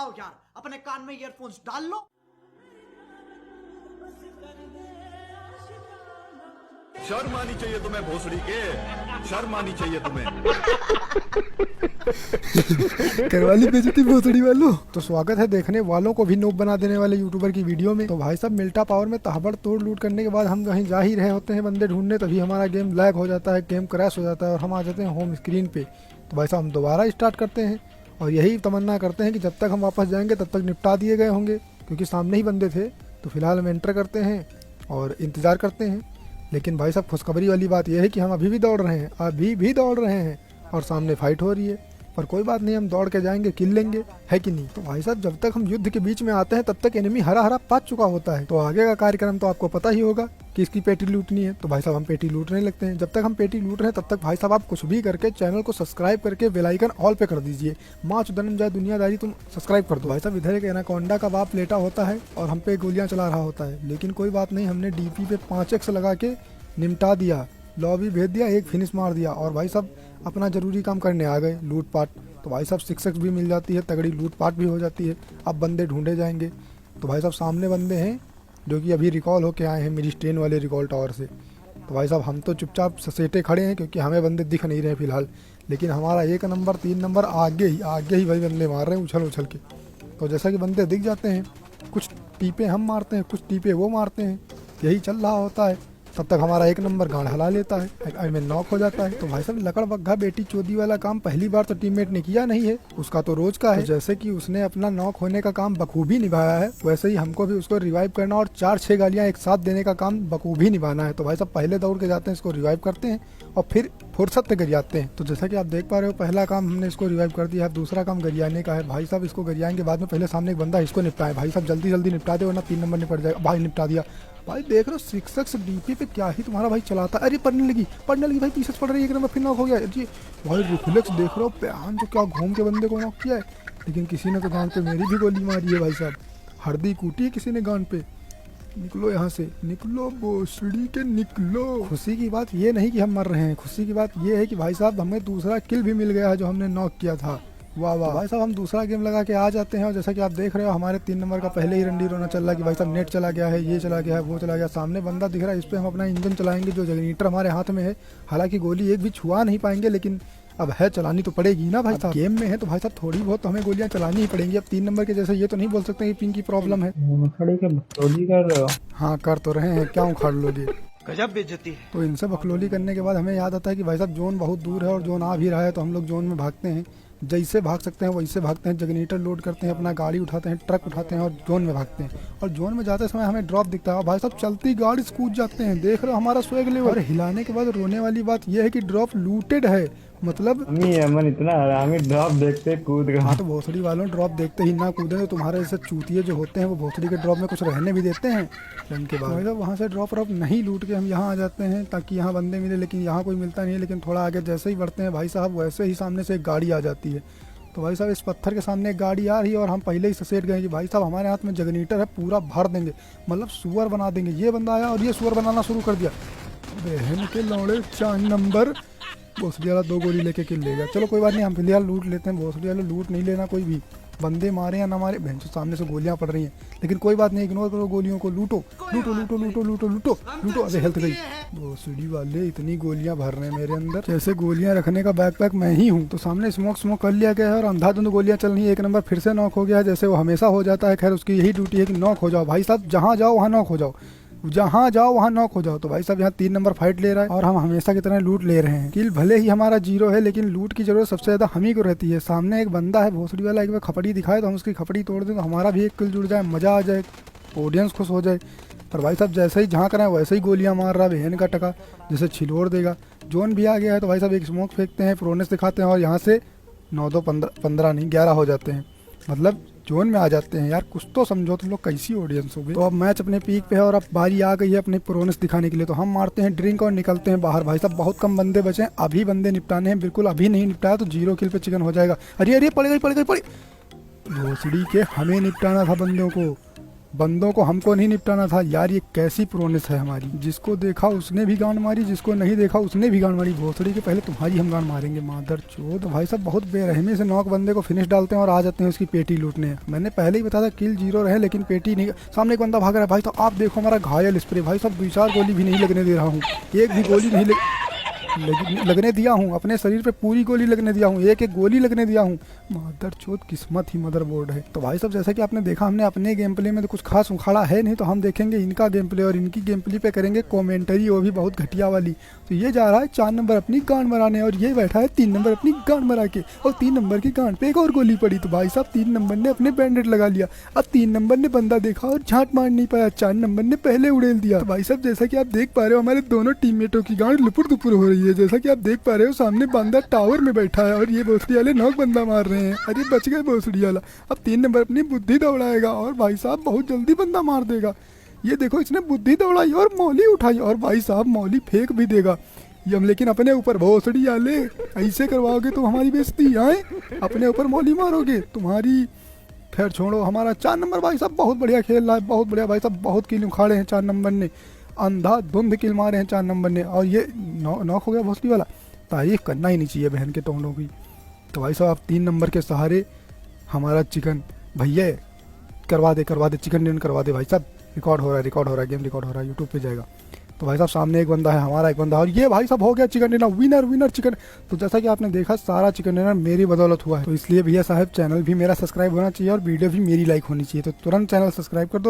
आओ यार, अपने कान में ईयरफोन्स डाल लो। शर्म आनी चाहिए तुम्हें भोसड़ी के, शर्म आनी चाहिए तुम्हें। करवाली बेइज्जती भोसड़ी वालों। तो स्वागत है देखने वालों को भी नोब बना देने वाले यूट्यूबर की वीडियो में। तो भाई साहब मिल्टा पावर में तहबड़ तोड़ लूट करने के बाद हम कहीं जा ही रहे होते हैं बंदे ढूंढने, तभी हमारा गेम लैग हो जाता है, गेम क्रैश हो जाता है और हम आ जाते हैं होम स्क्रीन पे। तो भाई साहब हम दोबारा स्टार्ट करते हैं और यही तमन्ना करते हैं कि जब तक हम वापस जाएंगे तब तक निपटा दिए गए होंगे, क्योंकि सामने ही बंदे थे। तो फिलहाल हम एंटर करते हैं और इंतज़ार करते हैं। लेकिन भाई साहब खुशखबरी वाली बात यह है कि हम अभी भी दौड़ रहे हैं, अभी भी दौड़ रहे हैं और सामने फाइट हो रही है। पर कोई बात नहीं, हम दौड़ के जाएंगे, किल लेंगे, है कि नहीं। तो भाई साहब जब तक हम युद्ध के बीच में आते हैं तब तक एनिमी हरा हरा पच चुका होता है। तो आगे का कार्यक्रम तो आपको पता ही होगा कि इसकी पेटी लूटनी है। तो भाई साहब हम पेटी लूटने लगते हैं। जब तक हम पेटी लूट रहे हैं तब तक भाई साहब आप कुछ भी करके चैनल को सब्सक्राइब करके बेल आइकन ऑल पे कर दीजिए। माँ चुदन जाए दुनियादारी, तुम सब्सक्राइब कर दो। भाई साहब इधर एक एनाकोंडा का बाप लेटा होता है और हम पे गोलियां चला रहा होता है, लेकिन कोई बात नहीं, हमने डीपी पे 5x लगा के निपटा दिया, लॉबी भेज दिया, एक फिनिश मार दिया और भाई साहब अपना जरूरी काम करने आ गए, लूटपाट। तो भाई साहब 6x भी मिल जाती है, तगड़ी लूटपाट भी हो जाती है। अब बंदे ढूंढे जाएंगे। तो भाई साहब सामने बंदे हैं जो कि अभी रिकॉल होके आए हैं मेरी स्टेन वाले रिकॉल टावर से। तो भाई साहब हम तो चुपचाप ससेटे खड़े हैं क्योंकि हमें बंदे दिख नहीं रहे फिलहाल, लेकिन हमारा 1 नंबर 3 नंबर आगे ही भाई बंदे मार रहे हैं उछल उछल के। तो जैसा कि बंदे दिख जाते हैं, कुछ टीपे हम मारते हैं, कुछ टीपे वो मारते हैं, यही चल रहा होता है। तब तक हमारा 1 नंबर गांड हला लेता है, में नॉक हो जाता है। तो भाई साहब लकड़ बग्घा बेटी चोदी वाला काम पहली बार तो टीममेट ने किया नहीं है, उसका तो रोज का है। तो जैसे कि उसने अपना नॉक होने का काम बखूबी निभाया है, वैसे ही हमको भी उसको रिवाइव करना और 4-6 गालियां एक साथ देने का काम बखूबी निभाना है। तो भाई साहब पहले दौड़ के जाते हैं, इसको रिवाइव करते हैं और फिर फुर्सत से गरियाते हैं। तो जैसा कि आप देख पा रहे हो, पहला काम हमने इसको रिवाइव कर दिया है, दूसरा काम गरियाने का है। भाई साहब इसको गरियाएंगे बाद में, पहले सामने एक बंदा इसको निपटाए। भाई साहब जल्दी जल्दी निपटा दे वरना 3 नंबर निपट जाएगा। भाई निपटा दिया। भाई देख रहे हो 6x डीपी पे क्या ही तुम्हारा भाई चलाता है। अरे पढ़ने लगी भाई, पीछे पड़ रही है, 1 नंबर फिर नॉक हो गया जी। भाई रिफ्लेक्स देख रहे हो, प्यान जो क्या घूम के बंदे को नॉक किया है। लेकिन किसी ने तो गांड पे मेरी भी गोली मारी है भाई साहब, हरदी कूटी है किसी ने गांड पे। निकलो यहाँ से, निकलो भोसड़ी के निकलो। खुशी की बात ये नहीं कि हम मर रहे हैं, खुशी की बात ये है कि भाई साहब हमें दूसरा किल भी मिल गया है जो हमने नॉक किया था। वाह वाह। भाई साहब हम दूसरा गेम लगा के आ जाते हैं और जैसा कि आप देख रहे हो हमारे 3 नंबर का पहले ही रंडी रोना चल रहा है कि भाई साहब नेट चला गया है, ये चला गया है, वो चला गया। सामने बंदा दिख रहा है, इस पर हम अपना इंजन चलाएंगे जो जनरेटर हमारे हाथ में है। हालांकि गोली एक भी छुआ नहीं पाएंगे, लेकिन अब है चलानी तो पड़ेगी ना भाई साहब, गेम में है तो भाई साहब थोड़ी बहुत तो हमें गोलियां चलानी ही पड़ेंगी। अब 3 नंबर के जैसे ये तो नहीं बोल सकते कि पिंग की प्रॉब्लम है। हाँ कर तो रहे हैं, क्या उखाड़ लोगे, गजब बेइज्जती है। तो इनसे बखलोली करने के बाद हमें याद आता है कि भाई साहब जोन बहुत दूर है और जोन आ भी रहा है, तो हम लोग जोन में भागते हैं। जैसे भाग सकते हैं वैसे भागते हैं, जनरेटर लोड करते हैं, अपना गाड़ी उठाते हैं, ट्रक उठाते हैं और जोन में भागते हैं। और जोन में जाते समय हमें ड्रॉप दिखता है और भाई साहब चलती गाड़ी कूद जाते हैं। देख रहे हो हमारा स्वैग लेवल। और हिलाने के बाद रोने वाली बात यह है कि ड्रॉप लूटेड है, मतलब अमन इतना हरामी ड्रॉप देखते कूद गया। हाँ तो भोसड़ी वालों ड्रॉप देखते ही ना कूदे, तो तुम्हारे जैसे चूतिए जो होते हैं वो भोसड़ी के ड्रॉप में कुछ रहने भी देते हैं। इनके बाद मतलब वहाँ से ड्रॉप नहीं लूट के हम यहाँ आ जाते हैं ताकि यहाँ बंदे मिले, लेकिन यहाँ कोई मिलता नहीं है। लेकिन थोड़ा आगे जैसे ही बढ़ते हैं भाई साहब वैसे ही सामने से एक गाड़ी आ जाती है। तो भाई साहब इस पत्थर के सामने एक गाड़ी आ रही है और हम पहले ही ससेट गए कि भाई साहब हमारे हाथ में जनरेटर है, पूरा भर देंगे, मतलब सुअर बना देंगे। ये बंदा आया और ये सुअर बनाना शुरू कर दिया। बहन के लौड़े 4 नंबर भोसड़ी वाला 2 गोली लेके किल लेगा। चलो कोई बात नहीं, हम फिलहाल लूट लेते हैं। भोसड़ी वाले लूट नहीं लेना कोई भी, बंदे मारे या ना मारे, बहन से सामने से गोलियां पड़ रही हैं, लेकिन कोई बात नहीं, इग्नोर करो गोलियों को। लूटो लूटो लूटो लूटो लूटो लूटो लूटो। अरे हेल्थ गई। भोसड़ी वाले इतनी गोलियां भर रहे हैं मेरे अंदर, जैसे गोलियां रखने का बैकपैक मैं ही हूँ। तो सामने स्मोक कर लिया गया है और अंधाधुंध गोलियां चल रही है। 1 नंबर फिर से नॉक हो गया है, जैसे वो हमेशा हो जाता है। खैर उसकी यही ड्यूटी है कि नॉक हो जाओ भाई साहब, जहाँ जाओ वहाँ नॉक हो जाओ, जहाँ जाओ वहाँ नॉक हो जाओ। तो भाई साहब यहाँ 3 नंबर फाइट ले रहा है और हम हमेशा की तरह लूट ले रहे हैं। किल भले ही हमारा 0 है, लेकिन लूट की जरूरत सबसे ज्यादा हम ही को रहती है। सामने एक बंदा है भोसड़ी वाला, एक बार खपड़ी दिखाए तो हम उसकी खपड़ी तोड़ दें तो हमारा भी एक किल जुड़ जाए, मजा आ जाए, ऑडियंस खुश हो जाए। पर भाई साहब जैसे ही जहाँ करें वैसे ही गोलियां मार रहा है, बहन का टका जैसे छिलोड़ देगा। जोन भी आ गया है तो भाई साहब एक स्मोक फेंकते हैं, प्रोनेस दिखाते हैं और यहाँ से 9-2-15 नहीं 11 हो जाते हैं, मतलब जोन में आ जाते हैं। यार कुछ तो समझो तुम लोग, कैसी ऑडियंस हो गई। तो अब मैच अपने पीक पे है और अब बारी आ गई है अपने प्रोनेस दिखाने के लिए। तो हम मारते हैं ड्रिंक और निकलते हैं बाहर। भाई साहब बहुत कम बंदे बचे हैं, अभी बंदे निपटाने हैं, बिल्कुल अभी नहीं निपटाया तो 0 किल पे चिकन हो जाएगा। अरे अरे पड़ गई भोसड़ी के, हमें निपटाना था बंदों को। बंदों को हमको नहीं निपटाना था यार। ये कैसी प्रोनेस है हमारी, जिसको देखा उसने भी गांड मारी, जिसको नहीं देखा उसने भी गांड मारी। भोसड़ी के पहले तुम्हारी हम गांड मारेंगे मादर चोद। भाई साहब बहुत बेरहमी से नॉक बंदे को फिनिश डालते हैं और आ जाते हैं उसकी पेटी लूटने। मैंने पहले ही बताया था किल 0 रहे लेकिन पेटी नहीं। सामने एक बंदा भाग रहा है भाई साहब, आप देखो हमारा घायल स्प्रे। भाई साहब 2-4 गोली भी नहीं लगने दे रहा हूँ, एक भी गोली नहीं लगने दिया हूँ, अपने शरीर पे पूरी गोली लगने दिया हूँ, एक गोली लगने दिया हूँ। मदर चोद किस्मत ही मदरबोर्ड है। तो भाई साहब जैसा कि आपने देखा, हमने अपने गेम प्ले में तो कुछ खास उखाड़ा है नहीं, तो हम देखेंगे इनका गेम प्ले और इनकी गेम प्ले पे करेंगे कॉमेंटरी, वो भी बहुत घटिया वाली। तो ये जा रहा है 4 नंबर अपनी गांड मराने और ये बैठा है 3 नंबर अपनी गांड मरा के, और 3 नंबर की गांड पे एक और गोली पड़ी। तो भाई साहब 3 नंबर ने अपने बैंडेड लगा लिया। अब 3 नंबर ने बंदा देखा और झाट मार नहीं पाया, 4 नंबर ने पहले उड़ेल दिया। तो भाई साहब जैसा कि आप देख पा रहे हो हमारे दोनों टीममेटों की गांड लुपुर दुपुर हो रही है। जैसा कि आप देख पा रहे हो सामने बंदा टावर में बैठा है और ये भोसड़ी वाले नॉक बंदा मार रहे हैं। अरे बच गए भोसड़ी वाला। अब 3 नंबर अपनी बुद्धि दौड़ाएगा और भाई साहब बहुत जल्दी बंदा मार देगा। ये देखो इसने बुद्धि दौड़ाई और मौली उठाई और भाई साहब मौली फेंक भी देगा ये हम, लेकिन अपने ऊपर भोसड़ी वाले ऐसे करवाओगे तो हमारी बेइज्जती आए, अपने ऊपर मौली मारोगे तुम्हारी। खैर छोड़ो, हमारा 4 नंबर भाई साहब बहुत बढ़िया खेल रहा है, बहुत बढ़िया भाई साहब, बहुत किल उखाड़े हैं 4 नंबर ने, अंधाधुंध किल मारे हैं 4 नंबर ने। और ये नॉक हो गया भोसड़ी वाला, तारीफ करना ही नहीं चाहिए बहन के टोनों की। तो भाई साहब आप 3 नंबर के सहारे हमारा चिकन भैया करवा दे चिकन डिनर करवा दे भाई साहब। रिकॉर्ड हो रहा है गेम रिकॉर्ड हो रहा है, यूट्यूब पे जाएगा। तो भाई साहब सामने एक बंदा है, हमारा एक बंदा है, और ये भाई साहब हो गया चिकन डिनर, विनर चिकन। तो जैसा कि आपने देखा सारा चिकन डिनर मेरी बदौलत हुआ है, तो इसलिए भैया साहब चैनल भी मेरा सब्सक्राइब होना चाहिए और वीडियो भी मेरी लाइक होनी चाहिए। तो तुरंत चैनल सब्सक्राइब कर दो।